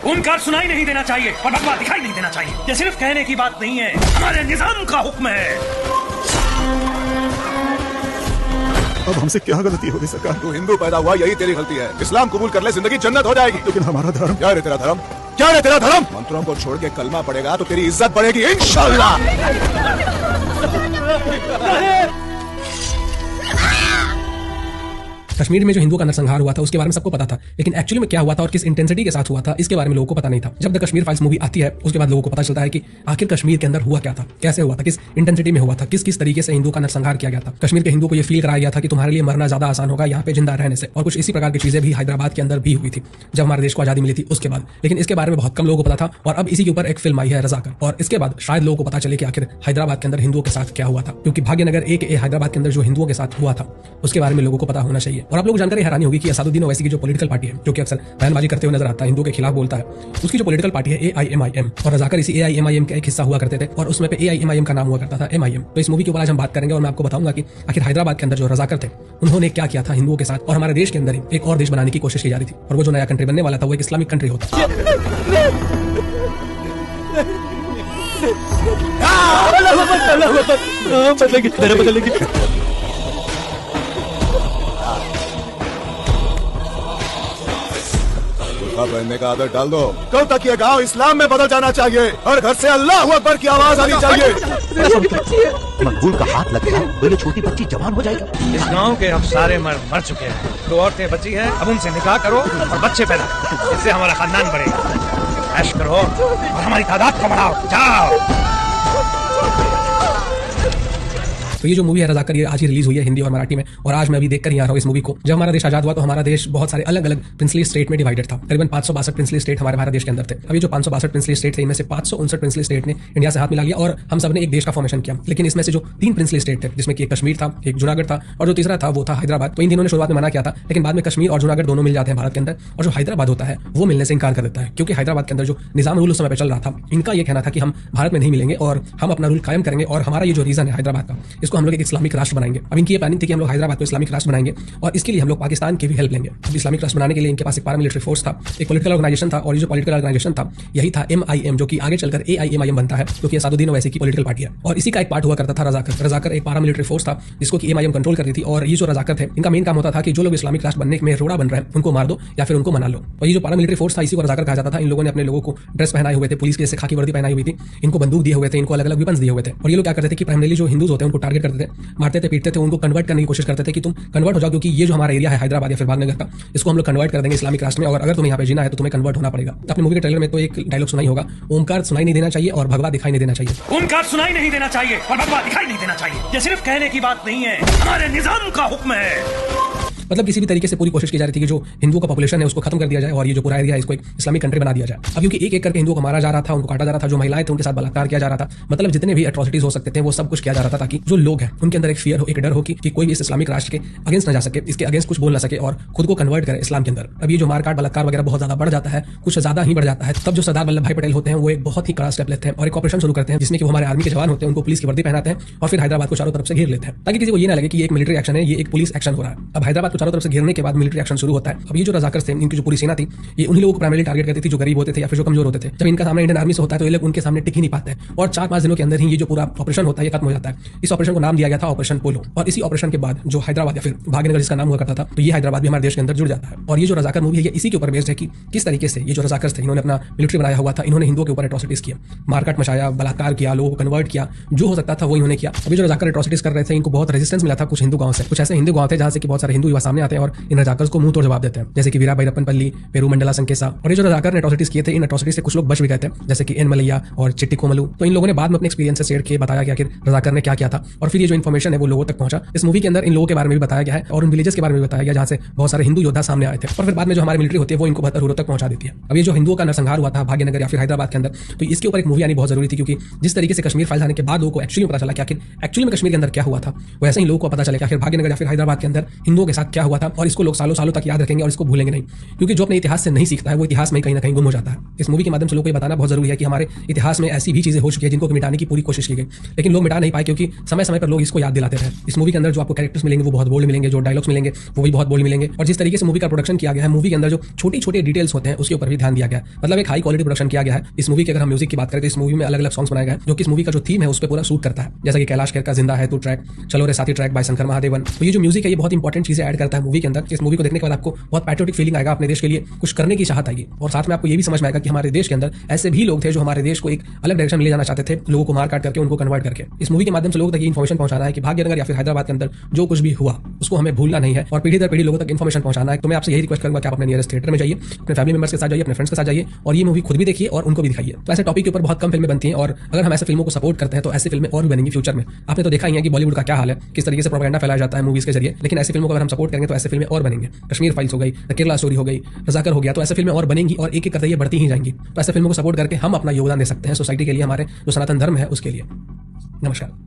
ओंकार सुनाई नहीं देना चाहिए और भगवा दिखाई नहीं देना चाहिए। ये सिर्फ कहने की बात नहीं है, हमारे निजाम का हुक्म है। अब हमसे क्या गलती होगी सरकार? तू हिंदू पैदा हुआ, यही तेरी गलती है। इस्लाम कबूल कर ले, जिंदगी जन्नत हो जाएगी। लेकिन हमारा धर्म। क्या है तेरा धर्म? क्या है तेरा धर्म? मंत्रों को छोड़ के कलमा पड़ेगा तो तेरी इज्जत बढ़ेगी इंशाअल्लाह। कश्मीर में जो हिंदुओं का नरसंहार हुआ था उसके बारे में सबको पता था, लेकिन एक्चुअली में क्या हुआ था और किस इंटेंसिटी के साथ हुआ था इसके बारे में लोगों को पता नहीं था। जब द कश्मीर फाइल्स मूवी आती है उसके बाद लोगों को पता चलता है कि आखिर कश्मीर के अंदर हुआ क्या था, कैसे हुआ था, किस इंटेंसिटी में हुआ था, किस किस तरीके से हिंदुओं का नरसंहार किया गया था। कश्मीर के हिंदुओं को यह फील कराया गया था कि तुम्हारे लिए मरना ज्यादा आसान होगा यहाँ पे जिंदा रहने से, और कुछ इसी प्रकार की चीजें भी हैदराबाद के अंदर भी हुई थी जब हमारे देश को आजादी मिली थी उसके बाद। लेकिन इसके बारे में बहुत कम लोगों को पता था और अब इसी के ऊपर एक फिल्म आई है रजाकर, और इसके बाद शायद लोगों को पता चले कि आखिर हैदराबाद के अंदर हिंदुओं के साथ क्या हुआ था, क्योंकि भाग्यनगर एक हैदराबाद के अंदर जो हिंदुओं के साथ हुआ था उसके बारे में लोगों को पता होना चाहिए। और आप लोग जानकर हैरानी होगी कि असदुद्दीन ओवैसी की जो पॉलिटिकल पार्टी है, जो कि अक्सर बयानबाजी करते हुए नजर आता है, हिंदुओं के खिलाफ बोलता है, उसकी जो पॉलिटिकल पार्टी है AIMIM, और रजाकर इसी AIMIM का एक हिस्सा हुआ करते थे और उसमें पे AIMIM का नाम हुआ करता था MIM। तो इस मूवी के ऊपर आज हम बात करेंगे और मैं आपको बताऊंगा कि आखिर हैदराबाद के अंदर जो रजाकर थे उन्होंने क्या किया था हिंदुओं के साथ, और हमारे देश के अंदर एक और देश बनाने की कोशिश की जा रही थी, और वो जो नया कंट्री बनने वाला था वो एक इस्लामिक कंट्री होता। पहनने का आदत डाल दो। कल तक ये गांव इस्लाम में बदल जाना चाहिए और घर से अल्लाह अकबर की आवाज आनी चाहिए। मकबूल का हाथ लग गया तो ये छोटी बच्ची जवान हो जाएगी। इस गांव के अब सारे मर चुके हैं, 2 औरतें बची हैं, अब उनसे निकाह करो और बच्चे पैदा करो, इससे हमारा खानदान बढ़ेगा। ऐश करो और हमारी तादाद को बढ़ाओ, जाओ। तो ये जो मूवी है रजाकर, ये आज ही रिलीज हुई है हिंदी और मराठी में, और आज मैं अभी देखकर ही आ रहा हूँ इस मूवी को। जब हमारा देश आजाद हुआ तो हमारा देश बहुत सारे अलग अलग प्रिंसली स्टेट में डिवाइडेड था। करीबन 562 प्रिंसली स्टेट हमारे भारत देश के अंदर थे। अभी जो 562 प्रिंसली स्टेट थे इनमें से 559 प्रिंसली स्टेट ने इंडिया से हाथ मिला लिया और हम सब ने एक देश का फॉर्मेशन किया। लेकिन इसमें से जो 3 प्रिंसली स्टेट थे, जिसमें कि एक कश्मीर था, एक जूनागढ़ था और जो तीसरा था वो था हैदराबाद, तो इन तीनों ने शुरुआत में मना किया था, लेकिन बाद में कश्मीर और जूनागढ़ दोनों मिल जाते हैं भारत के अंदर, और जो हैदराबाद होता है वो मिलने से इनकार कर देता है, क्योंकि हैदराबाद के अंदर जो निजाम रूल उस समय पे चल रहा था, इनका ये कहना था कि हम भारत में नहीं मिलेंगे और हम अपना रूल कायम करेंगे, और हमारा ये जो रीजन है हैदराबाद का, इसको हम लोग एक इस्लामिक राष्ट्र बनाएंगे। अब इनकी ये प्लानिंग थी कि हम लोग हैदराबाद को इस्लामिक राष्ट्र बनाएंगे और इसके लिए हम लोग पाकिस्तान की भी हेल्प लेंगे। अब इस्लामिक राष्ट्र बनाने के लिए इनके पास एक पैरामिलिट्री फोर्स था, एक पॉलिटिकल ऑर्गेनाइजेशन था, और ये जो पॉलिटिकल ऑर्गेनाइजेशन था यही था MIM, जो कि आगे चलकर AIMIM बनता है, क्योंकि असदुद्दीन ओवैसी की पॉलिटिकल पार्टी है। और इसी का एक पार्ट हुआ करता था रजाकर। रजाकर एक पैरामिलिट्री फोर्स था जिसको कि MIM कंट्रोल करती थी, और ये जो रजाकर थे इनका मेन काम होता था कि जो लोग इस्लामिक राष्ट्र बनने में रोड़ा बन रहे हैं उनको मार दो या फिर उनको मना लो। और ये जो पैरामिलिट्री फोर्स था इसी को रजाकर कहा जाता था। इन लोगों ने अपने लोगों को ड्रेस पहनाए हुए थे, पुलिस के जैसे खाकी वर्दी पहनाई हुई थी, इनको बंदूक दिए हुए थे, इनको अलग अलग वेपन्स दिए हुए थे, और ये लोग क्या करते थे कि प्राइमरीली जो हिंदूज होते हैं उनको टारगेट करते थे, मारते थे, पीटते थे, उनको कन्वर्ट करने की कोशिश करते थे कि तुम कन्वर्ट हो जाओ, क्योंकि ये जो हमारा एरिया है हैदराबाद या फिर भाग्यनगर का, इसको हम लोग कन्वर्ट कर देंगे इस्लामिक राष्ट्र में, और अगर तुम्हें यहाँ पे जीना है तो तुम्हें कन्वर्ट होना पड़ेगा। अपने मूवी के ट्रेलर में तो एक डायलॉग सुनाई होगा, ओंकार सुनाई नहीं देना चाहिए और भगवा दिखाई नहीं देना चाहिए। ओंकार सुनाई नहीं देना चाहिए और भगवा दिखाई नहीं देना चाहिए। ये सिर्फ कहने की बात नहीं है, हमारे निजाम का हुक्म है। मतलब किसी भी तरीके से पूरी कोशिश की जा रही थी कि जो हिंदुओं का पॉपुलेशन है उसको खत्म कर दिया जाए और ये जो पूरा एरिया है इसको एक इस्लामिक कंट्री बना दिया जाए। अब क्योंकि एक एक करके हिंदुओं को मारा जा रहा था, उनको काटा जा रहा था, जो महिलाएं थे उनके साथ बलात्कार किया जा रहा था, मतलब जितने भी एट्रोसिटीज हो सकते थे वो सब कुछ किया जा रहा था, ताकि जो लोग हैं उनके अंदर एक फियर हो, एक डर हो कि कोई भी इस इस्लामिक राष्ट्र के अगेंस्ट न जा सके, इसके अगेंस्ट कुछ बोल ना सके और खुद को कन्वर्ट करे इस्लाम के अंदर। अब ये जो मारकाट बलात्कार वगैरह बहुत ज्यादा बढ़ जाता है, कुछ ज्यादा ही बढ़ जाता है, तब जो सरदार वल्लभ भाई पटेल होते हैं वो एक बहुत ही कड़ा स्टेप लेते हैं और एक ऑपरेशन शुरू करते हैं, जिसमें कि वो हमारे आर्मी के जवान होते हैं, उनको पुलिस की वर्दी पहनाते हैं और फिर हैदराबाद को चारों तरफ से घेर लेते हैं, ताकि किसी को ये ना लगे कि ये एक मिलिट्री एक्शन है, ये एक पुलिस एक्शन हो रहा है। अब हैदराबाद को चारों तरफ से घेरने के बाद मिलिट्री एक्शन शुरू होता है। अब ये जो रजाकर थे, इनकी जो पूरी सेना थी, ये उन्हीं लोगों को प्राइमरी टारगेट करती थी जो गरीब होते थे या फिर जो कमजोर होते थे। जब इनका सामना इंडियन आर्मी से होता है तो ये लोग उनके सामने टिक ही नहीं पाते हैं और 4-5 दिनों के अंदर ही ये जो पूरा ऑपरेशन होता है ये खत्म हो जाता है। इस ऑपरेशन को नाम दिया गया था ऑपरेशन पोलो, और इसी ऑपरेशन के बाद जो हैदराबाद या फिर भाग्यनगर जिसका नाम हुआ करता था, तो ये हैदराबाद भी हमारे देश के अंदर जुड़ जाता है। और ये जो रजाकर मूवी है ये इसी के ऊपर बेस्ड है कि किस तरीके से ये जो रजाकर थे इन्होंने अपना मिलिट्री बनाया हुआ था, इन्होंने हिंदुओं के ऊपर एट्रोसिटीज किया, मारकाट मचाया, बलात्कार किया, लोगों को कन्वर्ट किया, जो हो सकता था वो इन्होंने किया। अभी जो रजाकर एट्रोसिटीज कर रहे थे इनको बहुत रेजिस्टेंस मिला था कुछ हिंदू गांव से, कुछ ऐसे हिंदू गांव थे जहां से कि बहुत सारे हिंदू युवा सामने आते हैं और इन रजाकर्स को मुंह तोड़ जवाब देते हैं, जैसे कि वीरा भैरप्पनपल्ली, पेरू मंडला संकेसा। और ये जो रजाकर ने एट्रोसिटीज किए थे, इन एट्रोसिटीज से कुछ लोग बच भी गए थे, जैसे कि एन मलैया और चिट्टी कोमलू। तो इन लोगों ने बाद में अपने एक्सपीरियंस से शेयर किए, बताया कि आखिर रजाकर ने क्या किया था, और फिर ये जो इन्फॉर्मेशन है वो लोगों तक पहुंचा। इस मूवी के अंदर इन लोगों के बारे में भी बताया गया है और उन विलेजेस के बारे में भी बताया गया जहां से बहुत सारे हिंदू योद्धा सामने आए थे, और फिर बाद में जो हमारी मिलिट्री होती है वो इनको बेहतर तक पहुंचा देती है। अब ये जो हिंदुओं का नरसंहार हुआ था भाग्यनगर या फिर हैदराबाद के अंदर, तो इसके ऊपर एक मूवी आनी बहुत जरूरी थी, क्योंकि जिस तरीके से कश्मीर फाइल्स आने के बाद लोगों को एक्चुअली पता चला कि आखिर एक्चुअली में कश्मीर के अंदर क्या हुआ था, वैसे ही लोगों को पता चला कि आखिर भाग्यनगर या फिर हैदराबाद के अंदर हिंदुओं के साथ क्या हुआ था, और इसको लोग सालों सालों तक याद रखेंगे और इसको भूलेंगे नहीं, क्योंकि जो अपने इतिहास से नहीं सीखता है वो इतिहास में कहीं ना कहीं गुम हो जाता है। इस मूवी के माध्यम से लोगों को ये बताना बहुत जरूरी है कि हमारे इतिहास में ऐसी भी चीजें हो चुकी है जिनको मिटाने की पूरी कोशिश की गई, लेकिन लोग मिटा नहीं पाए क्योंकि समय समय पर लोग इसको याद दिलाते रहे। इस मूवी के अंदर जो आपको कैरेक्टर्स मिलेंगे वो बहुत बोल्ड मिलेंगे, जो डायलॉग्स मिलेंगे वो भी बहुत बोल्ड मिलेंगे, और जिस तरीके से मूवी का प्रोडक्शन किया गया है, मूवी के अंदर जो छोटी छोटी डिटेल्स होते हैं उसके ऊपर भी ध्यान दिया गया है। मतलब एक हाई क्वालिटी प्रोडक्शन किया गया है। इस मूवी की अगर हम म्यूजिक की बात करें तो इस मूवी में अलग अलग सॉन्ग्स बनाए गए हैं जो कि इस मूवी का जो थीम है उस पर पूरा सूट करता है, जैसा कि कैलाश खेर का जिंदा है तू ट्रैक, चलो रे साथी ट्रैक बाय शंकर महादेवन। तो ये जो म्यूजिक है ये बहुत इंपॉर्टेंट चीजें ऐड करता है मूवी के अंदर। इस मूवी को देखने के बाद आपको बहुत पैट्रियोटिक फीलिंग आएगा, अपने देश के लिए कुछ करने की चाहत आएगी, और साथ में आपको ये भी समझ में आएगा कि हमारे देश के अंदर ऐसे भी लोग थे जो हमारे देश को एक अलग डायरेक्शन में ले जाना चाहते थे, लोगों को मार काट करके उनको कन्वर्ट करके। इस मूवी के माध्यम से लोगों तक ये इन्फॉर्मेशन पहुंचाना है कि भाग्यनगर या फिर हैदराबाद के अंदर जो कुछ भी हुआ उसको हमें भूलना नहीं है और पीढ़ी दर पीढ़ी लोगों तक इन्फॉर्मेशन पहुंचाना है। तो मैं आपसे यही रिक्वेस्ट करूंगा कि आप अपने नियरेस्ट थिएटर में जाइए, अपने फैमिली मेंबर्स के साथ जाइए, अपने फ्रेंड्स के साथ जाइए और ये मूवी खुद भी देखिए और उनको भी दिखाइए। तो ऐसे टॉपिक के ऊपर बहुत कम फिल्में बनती हैं, और अगर हम ऐसे फिल्मों को सपोर्ट करते हैं तो ऐसी फिल्में और भी बनेंगी फ्यूचर में। आपने तो देखा ही है कि बॉलीवुड का क्या हाल है, किस तरीके से प्रोपेगेंडा फैलाया जाता है मूवीज के जरिए, लेकिन ऐसी फिल्मों को अगर हम सपोर्ट करेंगे तो ऐसे फिल्में और बनेंगे। कश्मीर फाइल्स हो गई, केरला स्टोरी हो गई, रजाकर हो गया, तो ऐसे फिल्में और बनेंगी और एक एक करते ये बढ़ती ही जाएंगी। तो ऐसे फिल्मों को सपोर्ट करके हम अपना योगदान दे सकते हैं सोसाइटी के लिए, हमारे जो सनातन धर्म है उसके लिए। नमस्कार।